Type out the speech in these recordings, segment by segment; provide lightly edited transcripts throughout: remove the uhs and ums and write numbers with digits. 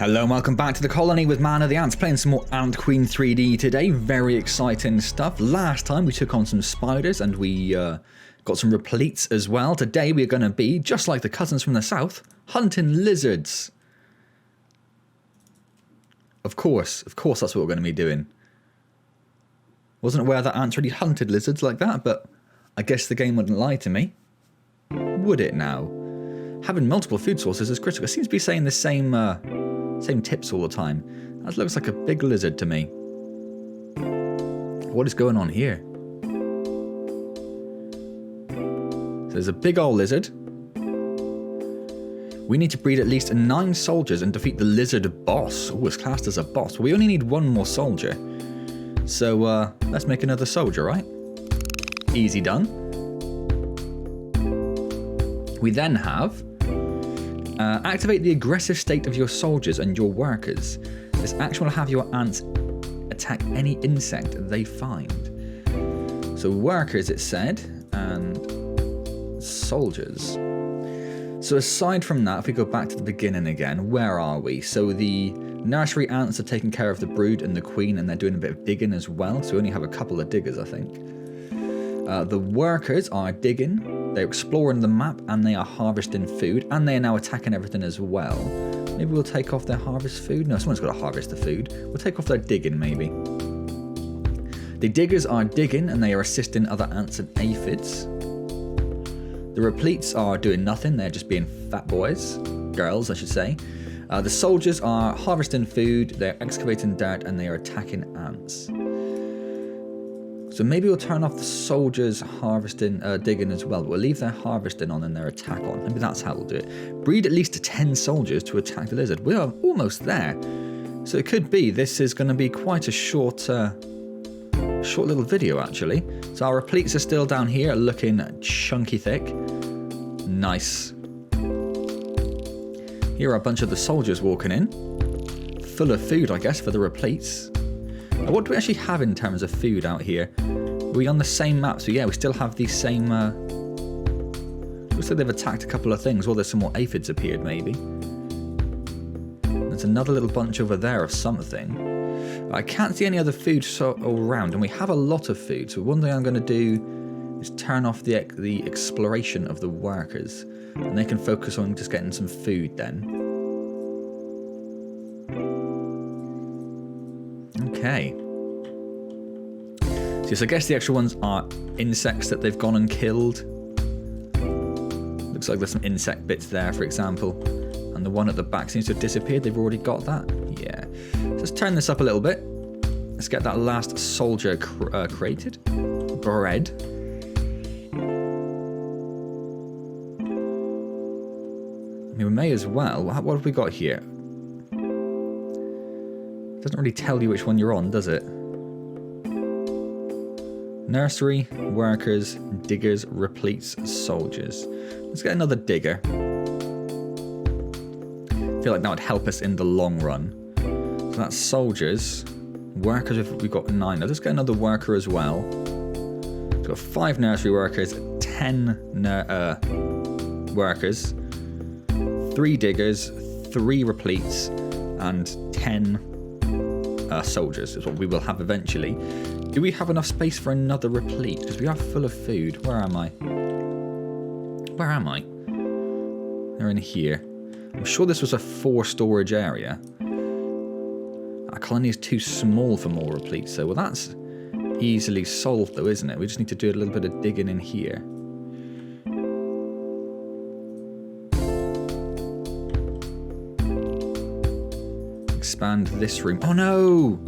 Hello and welcome back to the colony with Man of the Ants, playing some more Ant Queen 3D today. Very exciting stuff. Last time we took on some spiders and we got some repletes as well. Today we're going to be, just like the cousins from the south, hunting lizards. Of course that's what we're going to be doing. Wasn't aware that ants really hunted lizards like that, but I guess the game wouldn't lie to me. Would it now? Having multiple food sources is critical. It seems to be saying the same tips all the time. That looks like a big lizard to me. What is going on here? So there's a big old lizard. We need to breed at least 9 soldiers and defeat the lizard boss. Oh, it's classed as a boss. We only need 1 more soldier. So let's make another soldier, right? Easy done. We then have activate the aggressive state of your soldiers and your workers. This action will have your ants attack any insect they find. So workers, it said, and soldiers. So aside from that, if we go back to the beginning again, where are we? So the nursery ants are taking care of the brood and the queen, and they're doing a bit of digging as well. So we only have a couple of diggers, I think. The workers are digging, they're exploring the map, and they are harvesting food, and they are now attacking everything as well. Maybe we'll take off their harvest food. No, someone's got to harvest the food. We'll take off their digging, maybe. The diggers are digging, and they are assisting other ants and aphids. The repletes are doing nothing, they're just being fat boys. Girls, I should say. The soldiers are harvesting food, they're excavating dirt, and they are attacking ants. So maybe we'll turn off the soldiers harvesting, digging as well. But we'll leave their harvesting on and their attack on. Maybe that's how we'll do it. Breed at least 10 soldiers to attack the lizard. We are almost there. So it could be this is going to be quite a short little video actually. So our repletes are still down here looking chunky thick. Nice. Here are a bunch of the soldiers walking in. Full of food, I guess, for the repletes. What do we actually have in terms of food out here? Are we on the same map? So yeah, we still have these same... looks like they've attacked a couple of things. Well, there's some more aphids appeared, maybe. There's another little bunch over there of something. I can't see any other food all around, and we have a lot of food. So one thing I'm going to do is turn off the exploration of the workers. And they can focus on just getting some food then. Okay. So I guess the actual ones are insects that they've gone and killed. Looks like there's some insect bits there, for example. And the one at the back seems to have disappeared. They've already got that. Yeah. Let's turn this up a little bit. Let's get that last soldier created. Bread. I mean, we may as well. What have we got here? Doesn't really tell you which one you're on, does it? Nursery, workers, diggers, repletes, soldiers. Let's get another digger. I feel like that would help us in the long run. So that's soldiers. Workers, we've got 9. Let's get another worker as well. We've got 5 nursery workers, 10 workers, 3 diggers, 3 repletes, and 10 soldiers is what we will have eventually. Do we have enough space for another replete? Because we are full of food. Where am I? Where am I? They're in here. I'm sure this was a 4 storage area. Our colony is too small for more repletes, so well that's easily solved though, isn't it? We just need to do a little bit of digging in here. Expand this room. Oh no!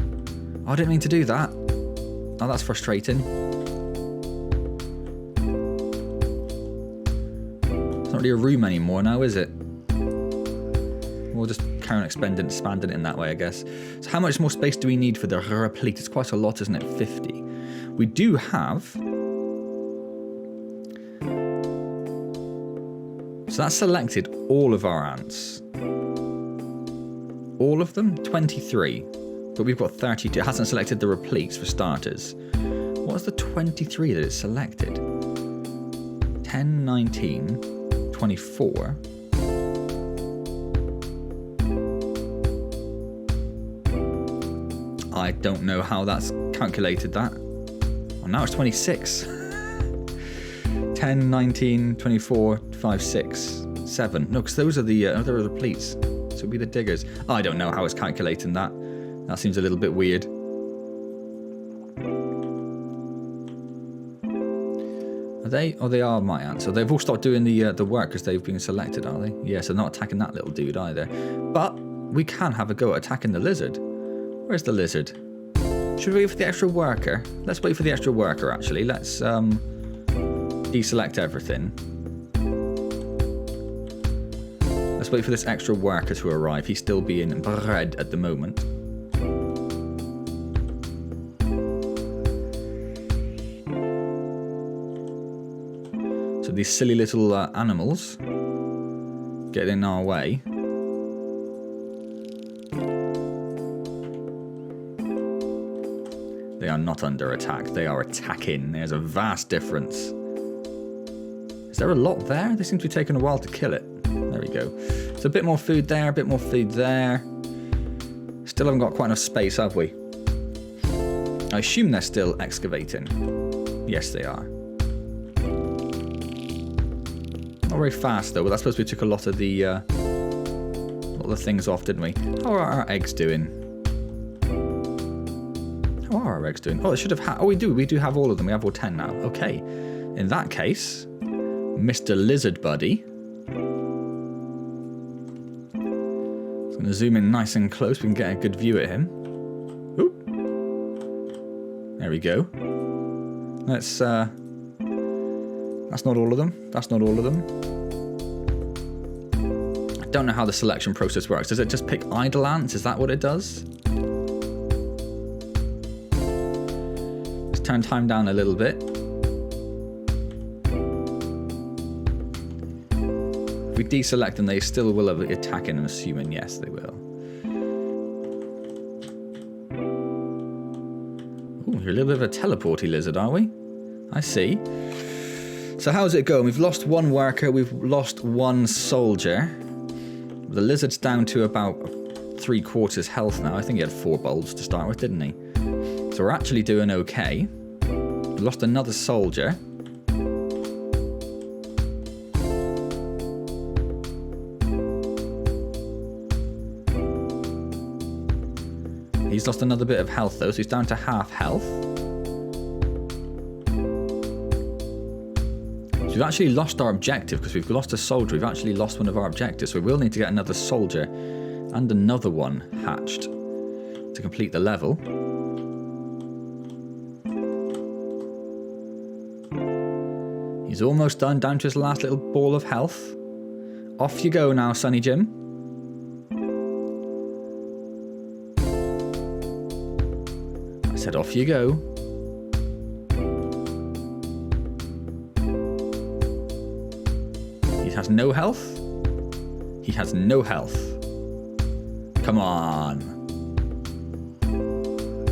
Oh, I didn't mean to do that. Oh, that's frustrating. It's not really a room anymore now, is it? We'll just carry on expanding it in that way, I guess. So how much more space do we need for the replete? It's quite a lot, isn't it? 50. We do have... So that selected all of our ants. All of them? 23. But we've got 32. It hasn't selected the repletes for starters. What's the 23 that it's selected? 10, 19, 24. I don't know how that's calculated that. Oh, now it's 26. 10, 19, 24, 5, 6, 7. No, because those are the pleats. So it'd be the diggers. I don't know how it's calculating that. That seems a little bit weird. Are they? Oh, they are my ants. So they've all stopped doing the work because they've been selected, are they? Yeah, so they're not attacking that little dude either. But we can have a go at attacking the lizard. Where's the lizard? Should we wait for the extra worker? Let's wait for the extra worker, actually. Let's deselect everything. Let's wait for this extra worker to arrive. He's still being bred at the moment. So these silly little animals get in our way. They are not under attack. They are attacking. There's a vast difference. Is there a lot there? They seem to be taking a while to kill it. There we go. So a bit more food there, a bit more food there. Still haven't got quite enough space, have we? I assume they're still excavating. Yes, they are. Not very fast though, but I suppose we took a lot of the things off, didn't we? How are our eggs doing? How are our eggs doing? Oh, they should have oh, we do have all of them. We have all 10 now. Okay. In that case, Mr. Lizard Buddy. I'm going to zoom in nice and close. We can get a good view at him. Oop. There we go. Let's, that's not all of them. That's not all of them. I don't know how the selection process works. Does it just pick idle ants? Is that what it does? Let's turn time down a little bit. If we deselect them, they still will have attacking, I'm assuming. Yes, they will. Ooh, you're a little bit of a teleporty lizard, are we? I see. So how's it going? We've lost one worker, we've lost one soldier. The lizard's down to about 3/4 health now. I think he had 4 bulbs to start with, didn't he? So we're actually doing okay. We lost another soldier. He's lost another bit of health though, so he's down to half health. So we've actually lost our objective because we've lost a soldier. We've actually lost one of our objectives. So we will need to get another soldier and another one hatched to complete the level. He's almost done, down to his last little ball of health. Off you go now, Sonny Jim. I said off you go. He has no health. He has no health. Come on.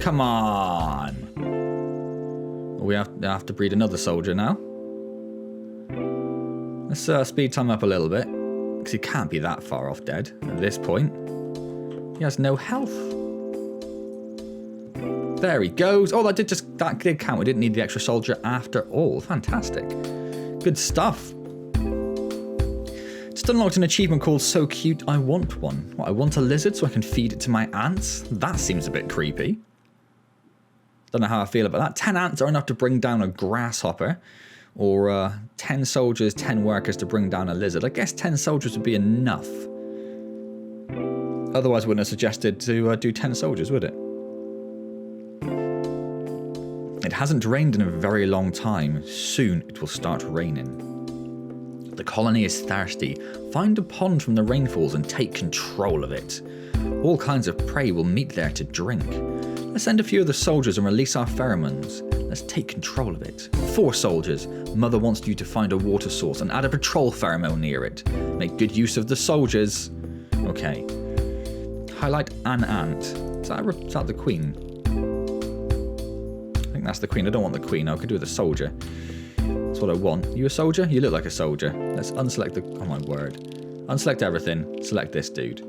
Come on. We have to breed another soldier now. Let's speed time up a little bit. Because he can't be that far off dead at this point. He has no health. There he goes. Oh, that did count. We didn't need the extra soldier after all. Fantastic. Good stuff. Just unlocked an achievement called So Cute I Want One. What, I want a lizard so I can feed it to my ants? That seems a bit creepy. Don't know how I feel about that. 10 ants are enough to bring down a grasshopper. Or 10 soldiers, 10 workers to bring down a lizard. I guess 10 soldiers would be enough. Otherwise, I wouldn't have suggested to do 10 soldiers, would it? It hasn't rained in a very long time. Soon it will start raining. The colony is thirsty. Find a pond from the rainfalls and take control of it. All kinds of prey will meet there to drink. Let's send a few of the soldiers and release our pheromones. Let's take control of it. 4 soldiers. Mother wants you to find a water source and add a patrol pheromone near it. Make good use of the soldiers. Okay. Highlight an ant. Is that the queen? I think that's the queen. I don't want the queen. I could do with a soldier. That's what I want. You a soldier? You look like a soldier. Let's unselect the... Oh my word. Unselect everything. Select this dude.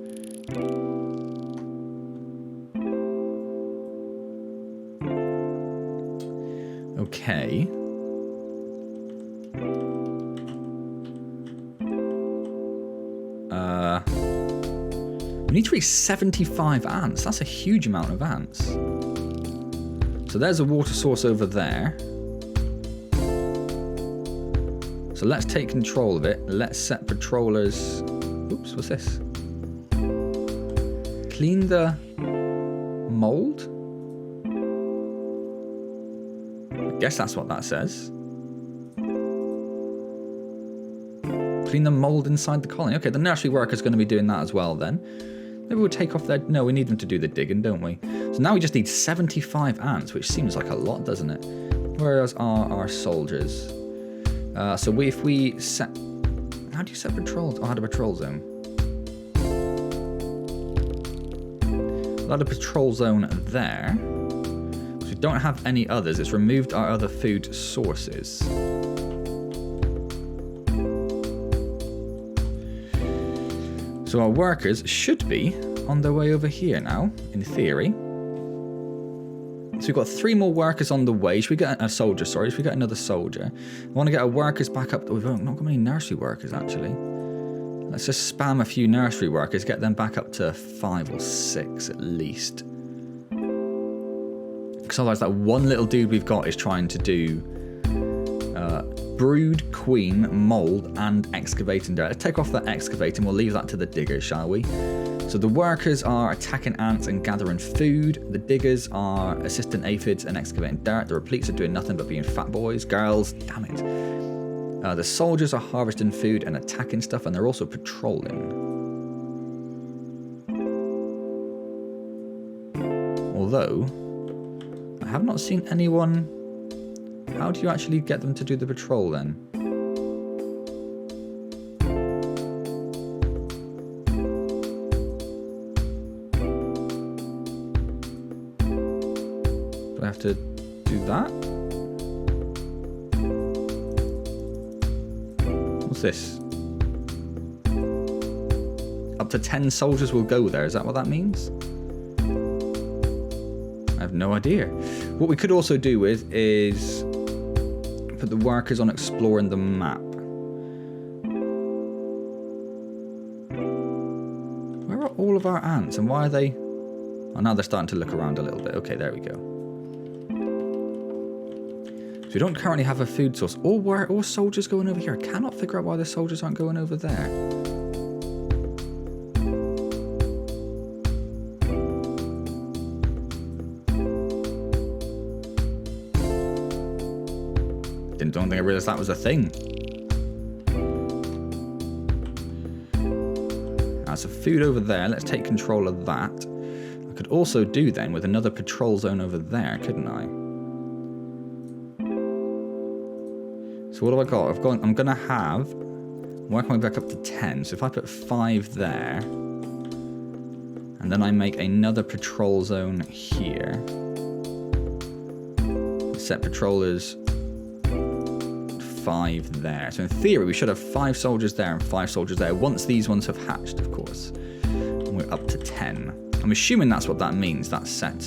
okay. We need to reach 75 ants. That's a huge amount of ants. So there's a water source over there. So let's take control of it. Let's set patrollers. Oops, what's this? Clean the mold? I guess that's what that says. Clean the mold inside the colony. Okay, the nursery worker's going to be doing that as well then. Maybe we'll take off their... No, we need them to do the digging, don't we? So now we just need 75 ants, which seems like a lot, doesn't it? Where are our soldiers? So if we set... How do you set patrols? Oh, add a patrol zone. We'll add a patrol zone there. We don't have any others. It's removed our other food sources. So our workers should be on their way over here now, in theory. So we've got 3 more workers on the way. Should we get a soldier? Sorry, should we get another soldier? I want to get our workers back up. We've not got many nursery workers, actually. Let's just spam a few nursery workers, get them back up to 5 or 6 at least. Because otherwise that one little dude we've got is trying to do brood, queen, mold, and excavating dirt. Let's take off that excavating. We'll leave that to the diggers, shall we? So the workers are attacking ants and gathering food. The diggers are assisting aphids and excavating dirt. The repletes are doing nothing but being fat boys. Girls, damn it. The soldiers are harvesting food and attacking stuff, and they're also patrolling. Although, I have not seen anyone... How do you actually get them to do the patrol then? Do I have to do that? What's this? Up to 10 soldiers will go there. Is that what that means? I have no idea. What we could also do with is put the workers on exploring the map. Where are all of our ants and why are they... Oh, now they're starting to look around a little bit. Okay, there we go. So we don't currently have a food source. Or soldiers going over here. I cannot figure out why the soldiers aren't going over there. Don't think I realised that was a thing. That's some food over there. Let's take control of that. I could also do then with another patrol zone over there, couldn't I? So what have I got? I'm going to have... work my way back up to 10. So if I put 5 there, and then I make another patrol zone here. Set patrollers... 5 there. So in theory, we should have 5 soldiers there and 5 soldiers there once these ones have hatched, of course. And we're up to 10. I'm assuming that's what that means, that set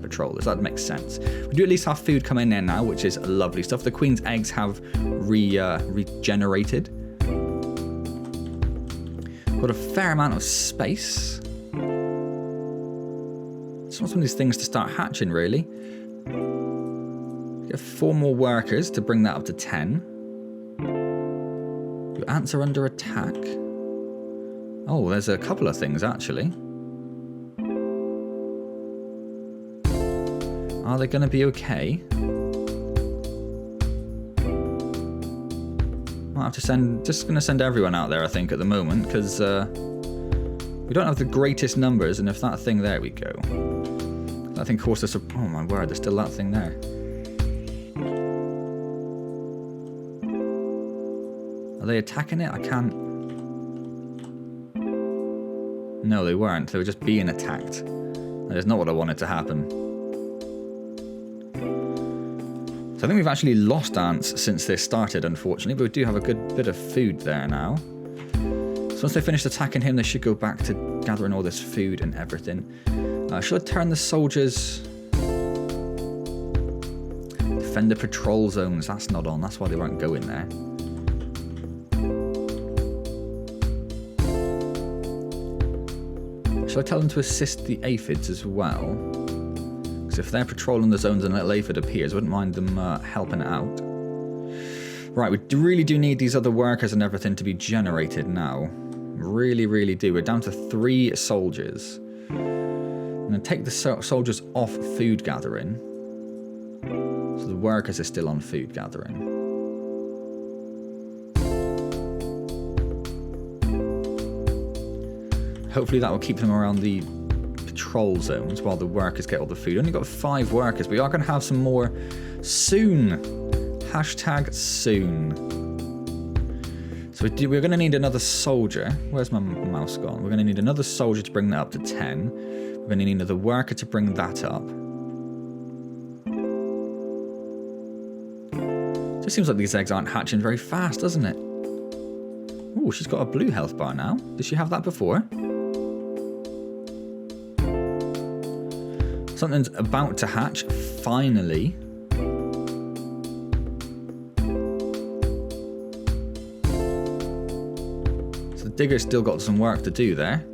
patrollers. That makes sense. We do at least have food come in there now, which is lovely stuff. The queen's eggs have regenerated. Got a fair amount of space. Just want some of these things to start hatching, really. Get 4 more workers to bring that up to 10. Your ants are under attack. Oh, there's a couple of things, actually. Are they going to be okay? Might have to send... Just going to send everyone out there, I think, at the moment, because we don't have the greatest numbers, and if that thing... There we go. That thing caused us a... Oh, my word, there's still that thing there. Are they attacking it? I can't... No, they weren't. They were just being attacked. That is not what I wanted to happen. So I think we've actually lost ants since this started, unfortunately, but we do have a good bit of food there now. So once they finish attacking him, they should go back to gathering all this food and everything. Should I turn the soldiers... Defend the patrol zones. That's not on. That's why they won't go in there. Shall I tell them to assist the aphids as well? Because if they're patrolling the zones and a little aphid appears, I wouldn't mind them helping out. Right, we really do need these other workers and everything to be generated now. Really, really do. We're down to 3 soldiers. I'm going to take the soldiers off food gathering. So the workers are still on food gathering. Hopefully that will keep them around the patrol zones while the workers get all the food. Only got 5 workers. We are going to have some more soon. Hashtag soon. So we're going to need another soldier. Where's my mouse gone? We're going to need another soldier to bring that up to 10. We're going to need another worker to bring that up. Just seems like these eggs aren't hatching very fast, doesn't it? Oh, she's got a blue health bar now. Did she have that before? Something's about to hatch, finally. So the digger's still got some work to do there.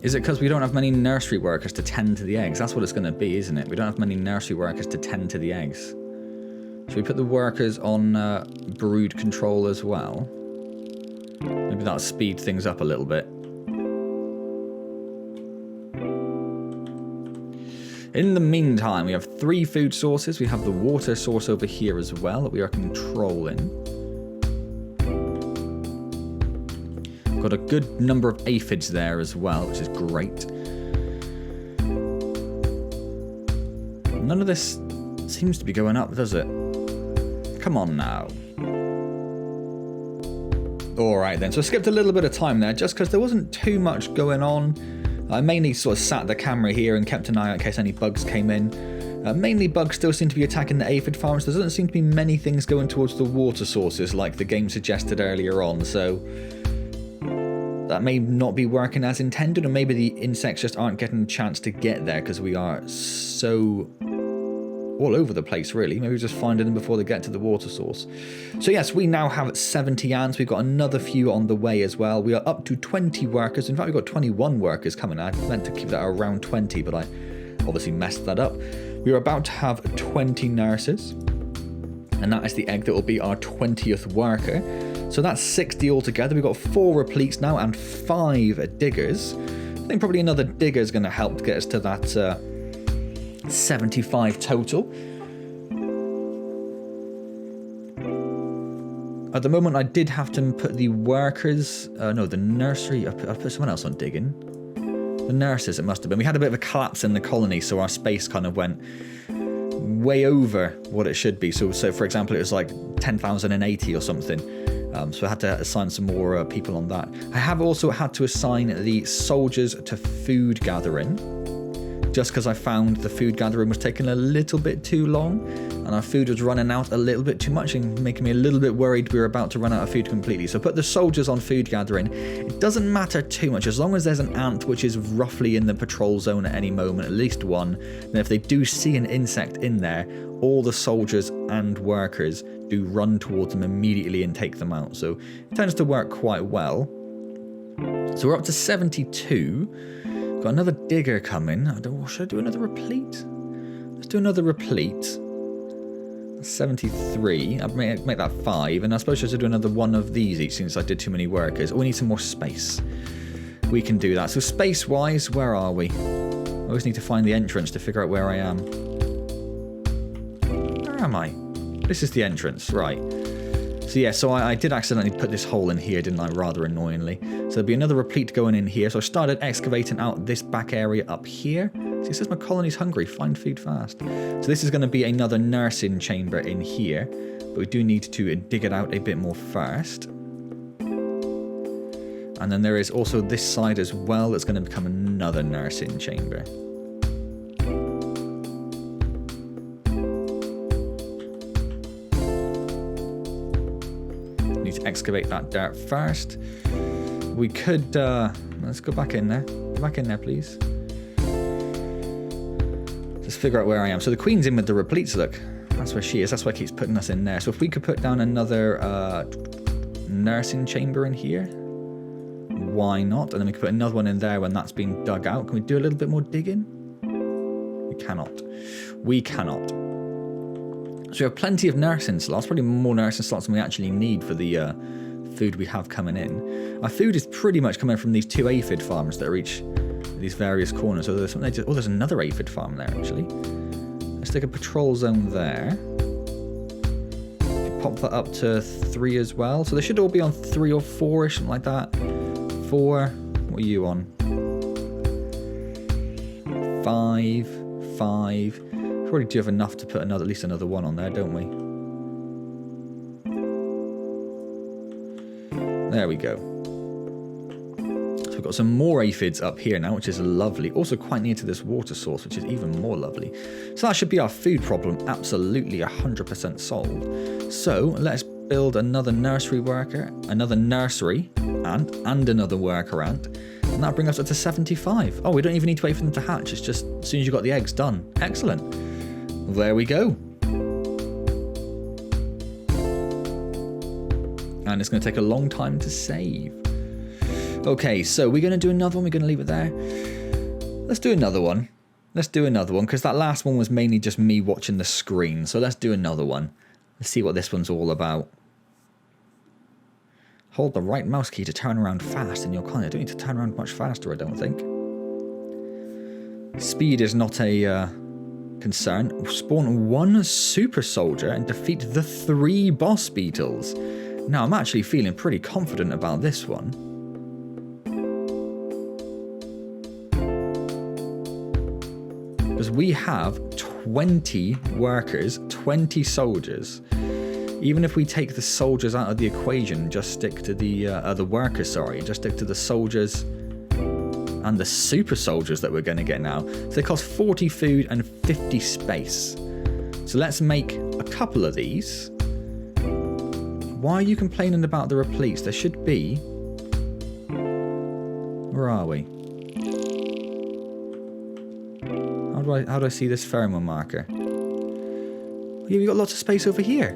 Is it because we don't have many nursery workers to tend to the eggs? That's what it's going to be, isn't it? We don't have many nursery workers to tend to the eggs. Should we put the workers on brood control as well? Maybe that'll speed things up a little bit. In the meantime, we have 3 food sources. We have the water source over here as well that we are controlling. Got a good number of aphids there as well, which is great. None of this seems to be going up, does it? Come on now. Alright then, so I skipped a little bit of time there just because there wasn't too much going on. I mainly sort of sat the camera here and kept an eye out in case any bugs came in. Mainly bugs still seem to be attacking the aphid farms. There doesn't seem to be many things going towards the water sources like the game suggested earlier on, so that may not be working as intended, or maybe the insects just aren't getting a chance to get there because we are so all over the place, really. Maybe we're just finding them before they get to the water source. So yes, we now have 70 ants. We've got another few on the way as well. We are up to 20 workers. In fact, we've got 21 workers coming. I meant to keep that around 20, but I obviously messed that up. We are about to have 20 nurses, and that is the egg that will be our 20th worker. So that's 60 altogether. We've got 4 repletes now and 5 diggers. I think probably another digger is going to help get us to that 75 total. At the moment, I did have to put the workers... no, the nursery... I put someone else on digging. The nurses, it must have been. We had a bit of a collapse in the colony, so our space kind of went way over what it should be. So for example, it was like 10,080 or something. So I had to assign some more people on that. I have also had to assign the soldiers to food gathering, just because I found the food gathering was taking a little bit too long, and our food was running out a little bit too much and making me a little bit worried we were about to run out of food completely. So put the soldiers on food gathering. It doesn't matter too much, as long as there's an ant which is roughly in the patrol zone at any moment, at least one, then if they do see an insect in there, all the soldiers and workers do run towards them immediately and take them out. So it tends to work quite well. So we're up to 72. Got another digger coming. Should I do another replete? Let's do another replete. 73. I'll make that 5. And I suppose I should do another one of these each since I did too many workers. Oh, we need some more space. We can do that. So space-wise, where are we? I always need to find the entrance to figure out where I am. Where am I? This is the entrance, right. So yeah, so I did accidentally put this hole in here, didn't I, rather annoyingly. So there'll be another replete going in here. So I started excavating out this back area up here. So it says my colony's hungry, find food fast. So this is going to be another nursing chamber in here. But we do need to dig it out a bit more first. And then there is also this side as well that's going to become another nursing chamber. excavate that dirt first. We could, let's go back in there. Go back in there, please. Just figure out where I am. So the queen's in with the repletes, look. That's where she is. That's why it keeps putting us in there. So if we could put down another nursing chamber in here, why not? And then we can put another one in there when that's been dug out. Can we do a little bit more digging? We cannot. We cannot. So we have plenty of nursing slots. Probably more nursing slots than we actually need for the food we have coming in. Our food is pretty much coming from these 2 aphid farms that are each these various corners. So there's there's another aphid farm there actually. Let's take a patrol zone there. Pop that up to 3 as well. So they should all be on 3 or 4ish, something like that. 4. What are you on? 5. 5. Probably do have enough to put at least another one on there, don't we? There we go. So we've got some more aphids up here now, which is lovely. Also quite near to this water source, which is even more lovely. So that should be our food problem absolutely 100% solved. So let's build another nursery worker, another nursery ant, and another worker ant. And that'll bring us up to 75. Oh, we don't even need to wait for them to hatch. It's just as soon as you've got the eggs done. Excellent. There we go. And it's going to take a long time to save. Okay, so we're going to do another one. We're going to leave it there. Let's do another one. Let's do another one, because that last one was mainly just me watching the screen. So let's do another one. Let's see what this one's all about. Hold the right mouse key to turn around fast in your corner. I don't need to turn around much faster, I don't think. Speed is not a concern. Spawn 1 super soldier and defeat the 3 boss beetles. Now, I'm actually feeling pretty confident about this one. Because we have 20 workers, 20 soldiers. Even if we take the soldiers out of the equation, just stick to the workers, sorry, just stick to the soldiers and the super soldiers that we're going to get now. So they cost 40 food and 50 space. So let's make a couple of these. Why are you complaining about the repletes? There should be... Where are we? How do I see this pheromone marker? Yeah, we've got lots of space over here.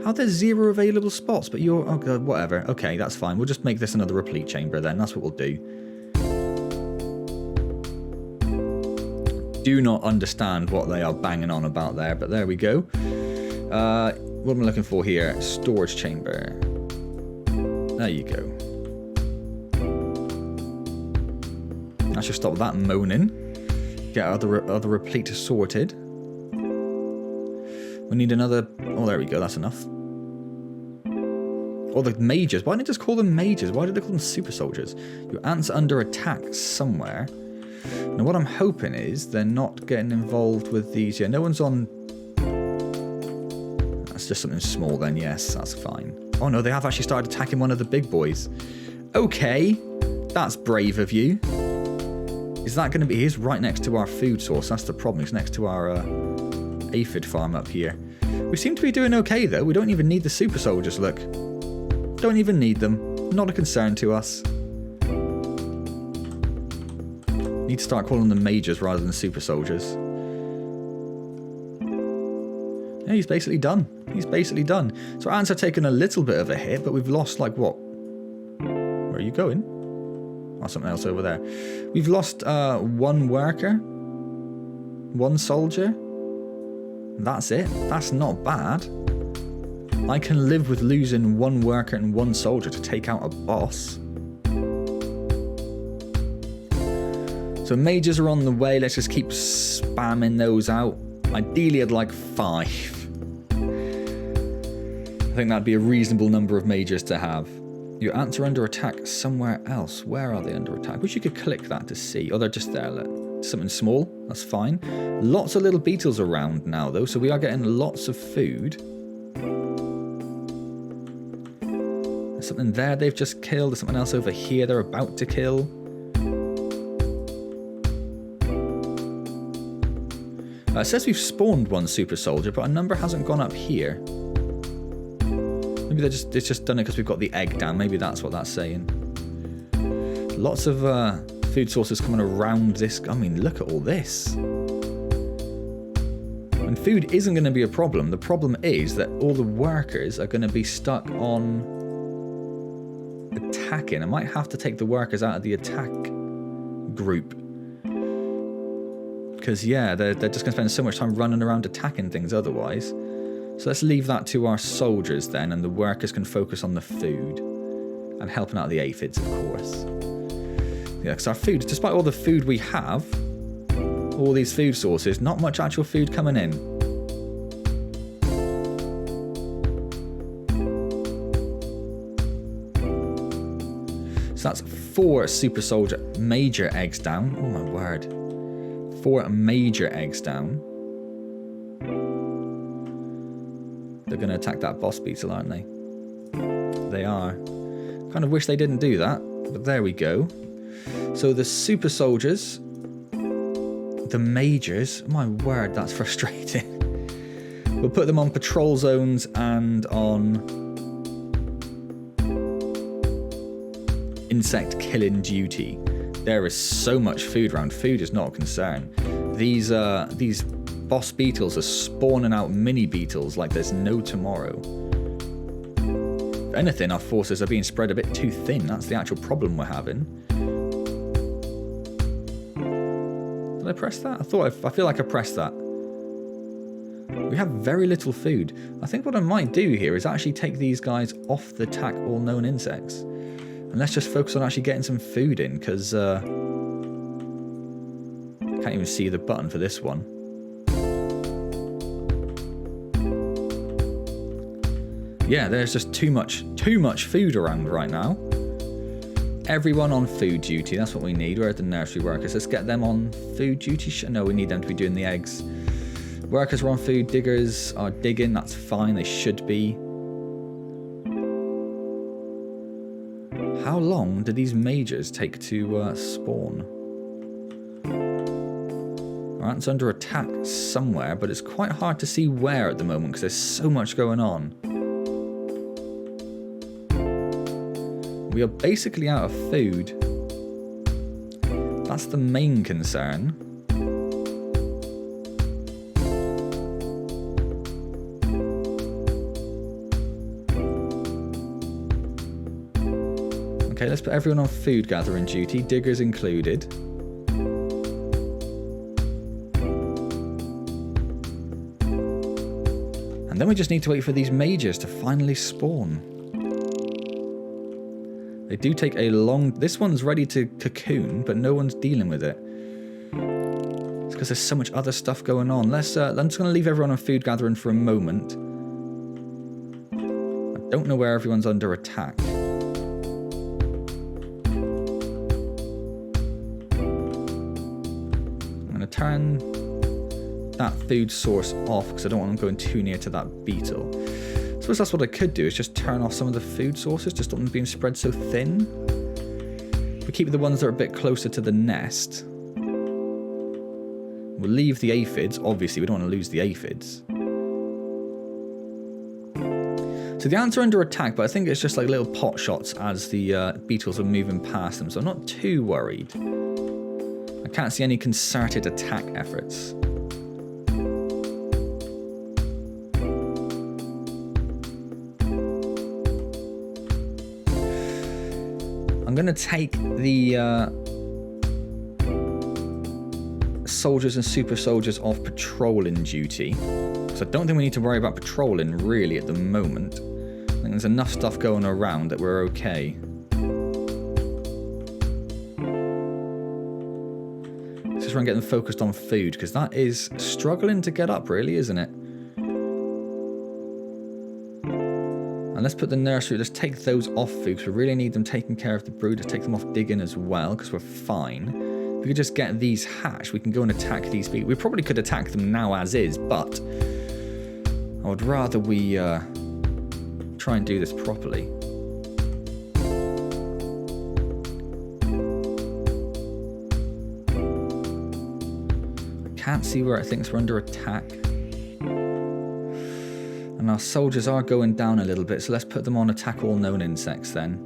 How there's 0 available spots, but you're... Oh, God, whatever. Okay, that's fine. We'll just make this another replete chamber then. That's what we'll do. Do not understand what they are banging on about there, but there we go. What am I looking for here? Storage chamber. There you go. I should stop that moaning. Get other replete sorted. We need another... Oh, there we go. That's enough. Or the mages. Why didn't they just call them mages? Why did they call them super soldiers? Your ants are under attack somewhere. Now, what I'm hoping is they're not getting involved with these... Yeah, no one's on... That's just something small then. Yes, that's fine. Oh, no, they have actually started attacking one of the big boys. Okay. That's brave of you. Is that going to be... He's right next to our food source. That's the problem. He's next to our aphid farm up here. We seem to be doing okay, though. We don't even need the super soldiers, look. Don't even need them. Not a concern to us. Need to start calling them mages rather than super soldiers. Yeah, he's basically done. He's basically done. So our ants are taking a little bit of a hit, but we've lost, like, what? Where are you going? Oh, something else over there. We've lost 1 worker. 1 soldier. That's it. That's not bad. I can live with losing 1 worker and 1 soldier to take out a boss. So mages are on the way. Let's just keep spamming those out. Ideally, I'd like 5. I think that'd be a reasonable number of mages to have. Your ants are under attack somewhere else. Where are they under attack? Wish you could click that to see. Oh, they're just there. Look. Something small. That's fine. Lots of little beetles around now, though, so we are getting lots of food. There's something there they've just killed. There's something else over here they're about to kill. It says we've spawned 1 super soldier, but our number hasn't gone up here. maybe it's just done it because we've got the egg down. Maybe that's what that's saying. Lots of food sources coming around this. I mean, look at all this. And food isn't going to be a problem. The problem is that all the workers are going to be stuck on attacking. I might have to take the workers out of the attack group. Because, yeah, they're just going to spend so much time running around attacking things otherwise. So let's leave that to our soldiers then, and the workers can focus on the food. And helping out the aphids, of course. Yeah, because our food, despite all the food we have, all these food sources, not much actual food coming in. So that's 4 super soldier major eggs down. Oh my word. 4 major eggs down. They're going to attack that boss beetle, aren't they? They are. Kind of wish they didn't do that, but there we go. So the super soldiers, the majors, my word, that's frustrating. We'll put them on patrol zones and on insect killing duty. There is so much food around. Food is not a concern. These boss beetles are spawning out mini beetles like there's no tomorrow. If anything, our forces are being spread a bit too thin. That's the actual problem we're having. Did I press that? I feel like I pressed that. We have very little food. I think what I might do here is actually take these guys off the attack all known insects. And let's just focus on actually getting some food in, because I can't even see the button for this one. Yeah, there's just too much food around right now. Everyone on food duty, that's what we need. Where are the nursery workers? Let's get them on food duty. No, we need them to be doing the eggs. Workers are on food, diggers are digging, that's fine, they should be. How long do these majors take to spawn? Alright, it's under attack somewhere, but it's quite hard to see where at the moment because there's so much going on. We are basically out of food. That's the main concern. Okay, let's put everyone on food gathering duty, diggers included. And then we just need to wait for these majors to finally spawn. They do take a long... This one's ready to cocoon, but no one's dealing with it. It's because there's so much other stuff going on. I'm just going to leave everyone on food gathering for a moment. I don't know where everyone's under attack. Turn that food source off because I don't want them going too near to that beetle. I suppose that's what I could do, is just turn off some of the food sources, just don't want them being spread so thin. We keep the ones that are a bit closer to the nest. We'll leave the aphids, obviously we don't want to lose the aphids. So the ants are under attack, but I think it's just like little pot shots as the beetles are moving past them, so I'm not too worried. I can't see any concerted attack efforts. I'm going to take the soldiers and super soldiers off patrolling duty. So I don't think we need to worry about patrolling really at the moment. I think there's enough stuff going around that we're okay. Just try and get them focused on food, because that is struggling to get up really, isn't it? And let's put the nursery, let's take those off food, because we really need them taking care of the brood. Let's take them off digging as well, because we're fine. If we could just get these hatched, we can go and attack these people. We probably could attack them now as is, but I would rather we try and do this properly. Can't see where it thinks we're under attack. And And our soldiers are going down a little bit, so let's put them on attack all known insects then.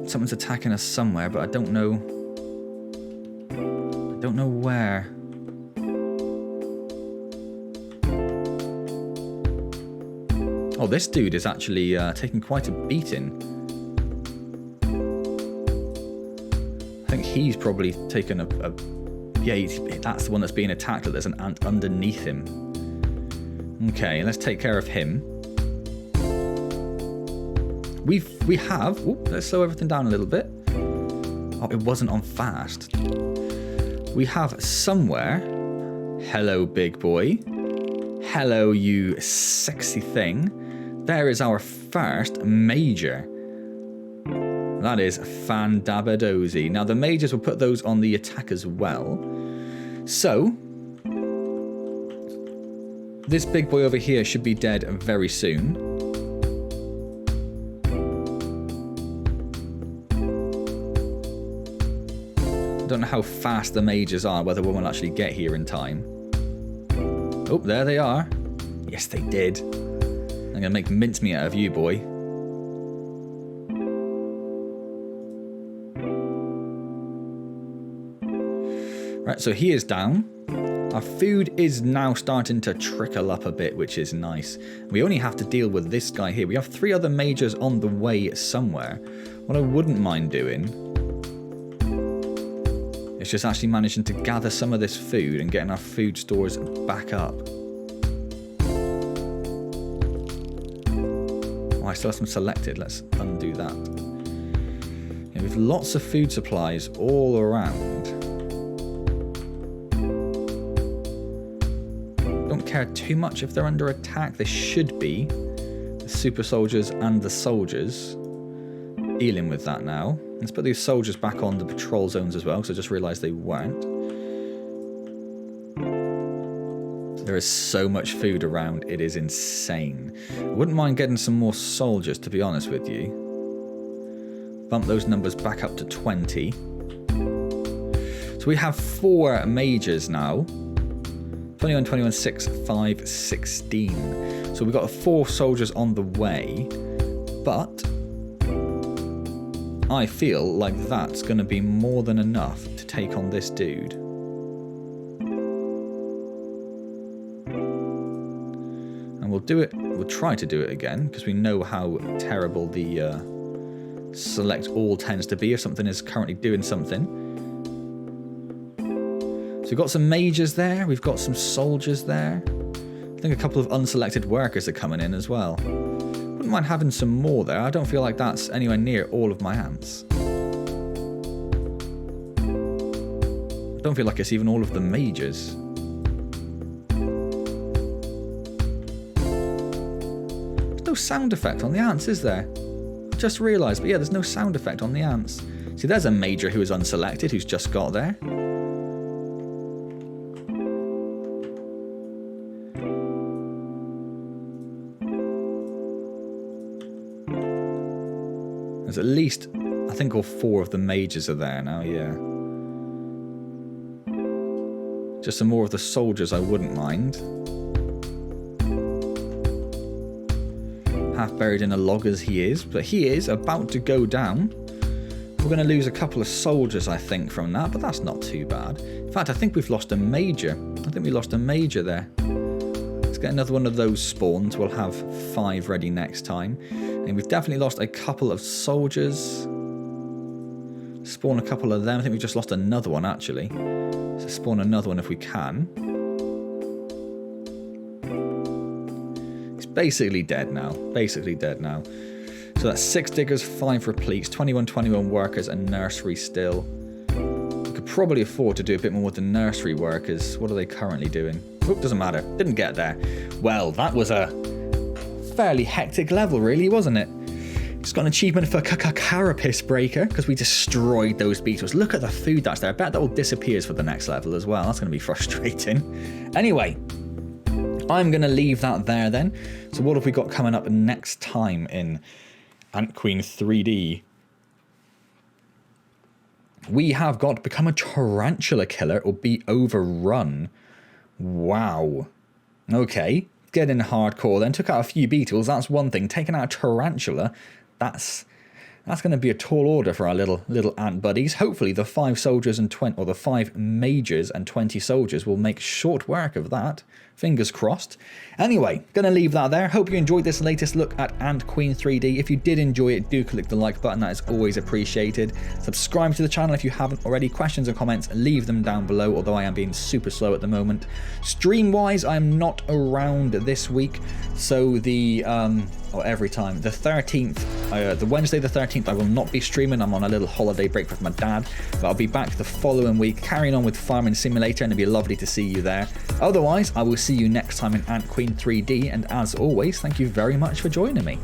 Someone's attacking us somewhere, but I don't know. I don't know where. Oh, this dude is actually taking quite a beating. I think he's probably taken a yeah, that's the one that's being attacked. There's an ant underneath him. Okay, let's take care of him. We have... Ooh, let's slow everything down a little bit. Oh, it wasn't on fast. We have somewhere... Hello, big boy. Hello, you sexy thing. There is our first major. That is fan-dabba-dozy. Now, the majors will put those on the attack as well. So... this big boy over here should be dead very soon. I don't know how fast the majors are, whether one will actually get here in time. Oh, there they are. Yes, they did. I'm going to make mincemeat out of you, boy. Right, so he is down. Our food is now starting to trickle up a bit, which is nice. We only have to deal with this guy here. We have 3 other majors on the way somewhere. What I wouldn't mind doing... it's just actually managing to gather some of this food and getting our food stores back up. Oh, I still have some selected. Let's undo that. Yeah, we have lots of food supplies all around. Don't care too much if they're under attack. They should be. The super soldiers and the soldiers. Dealing with that now. Let's put these soldiers back on the patrol zones as well, because I just realised they weren't. There is so much food around, it is insane. I wouldn't mind getting some more soldiers, to be honest with you. Bump those numbers back up to 20. So we have 4 majors now. 21, 21, 6, 5, 16. So we've got 4 soldiers on the way. But... I feel like that's going to be more than enough to take on this dude. And we'll do it, we'll try to do it again, because we know how terrible the select all tends to be if something is currently doing something. So we've got some majors there, we've got some soldiers there. I think a couple of unselected workers are coming in as well. Wouldn't mind having some more there. I don't feel like that's anywhere near all of my ants. I don't feel like it's even all of the majors. There's no sound effect on the ants, is there? I just realised, but yeah, there's no sound effect on the ants. See, there's a major who is unselected, who's just got there. There's at least, I think all 4 of the majors are there now, yeah. Just some more of the soldiers I wouldn't mind. Half buried in a log as he is, but he is about to go down. We're going to lose a couple of soldiers, I think, from that, but that's not too bad. In fact, I think we've lost a major. I think we lost a major there. Let's get another one of those spawned. We'll have 5 ready next time. And we've definitely lost a couple of soldiers. Spawn a couple of them. I think we just lost another one, actually. So spawn another one if we can. He's basically dead now. Basically dead now. So that's 6 diggers, 5 repletes, 21 workers, and nursery still. We could probably afford to do a bit more with the nursery workers. What are they currently doing? Oop, doesn't matter. Didn't get there. Well, that was a fairly hectic level, really, wasn't it? Just got an achievement for Carapace Breaker because we destroyed those beetles. Look at the food that's there. I bet that all disappears for the next level as well. That's going to be frustrating. Anyway, I'm going to leave that there then. So what have we got coming up next time in Ant Queen 3D? We have got Become a Tarantula Killer or Be Overrun. Wow. Okay, getting hardcore then. Took out a few beetles, that's one thing. Taking out a tarantula, that's going to be a tall order for our little ant buddies. Hopefully the 5 soldiers and 20, or the 5 mages and 20 soldiers will make short work of that. Fingers crossed. Anyway, gonna leave that there. Hope you enjoyed this latest look at Ant Queen 3D. If you did enjoy it, do click the like button. That is always appreciated. Subscribe to the channel if you haven't already. Questions or comments, leave them down below, although I am being super slow at the moment. Stream-wise, I am not around this week, so the every time. The 13th, the Wednesday the 13th, I will not be streaming. I'm on a little holiday break with my dad, but I'll be back the following week carrying on with Farming Simulator, and it'd be lovely to see you there. Otherwise, I will see you next time in Ant Queen 3D, and as always, thank you very much for joining me.